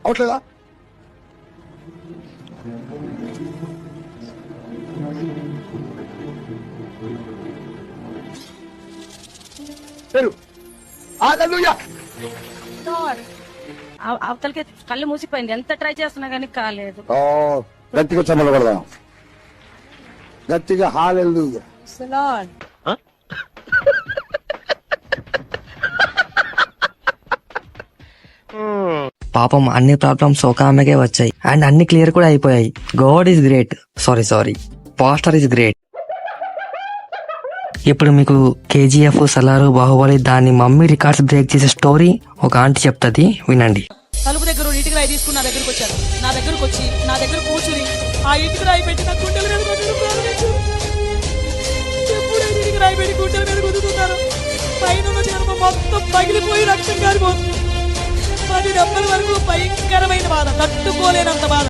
అవట్లేదా? అవతలకి కళ్ళు మూసిపోయింది. ఎంత ట్రై చేస్తున్నా కానీ కాలేదు. గట్టిగా చమ్మలు కొడదాం, గట్టిగా హల్లెలూయా. పాపం అన్ని ప్రాబ్లమ్స్ ఒక ఆమెకే వచ్చాయి అండ్ అన్ని క్లియర్ కూడా అయిపోయాయి. God is great. Sorry pastor is great. ఇప్పుడు మీకు కేజీఎఫ్, సలారు, బాహుబలి దాని మమ్మీ రికార్డ్స్ బ్రేక్ చేసే స్టోరీ ఒక ఆంటీ చెప్తుంది, వినండి. తలుపు దగ్గర ఇటుక రాయి తీసుకుని నా దగ్గరకు వచ్చారు. నా దగ్గరకు వచ్చి నా దగ్గర కూర్చుని ఆ ఇటుక రాయి పెట్టి నా గుండెల మీద ప్రారంభించారు. ఎప్పుడైతే ఇటుక రాయి పెట్టి గుండెల మీద గుద్దుతున్నారు, పైన చర్మం మొత్తం పగిలిపోయి రక్తం కారిపోతుంది. 10 దెబ్బల వరకు భయంకరమైన బాధ, తట్టుకోలేనంత బాధ.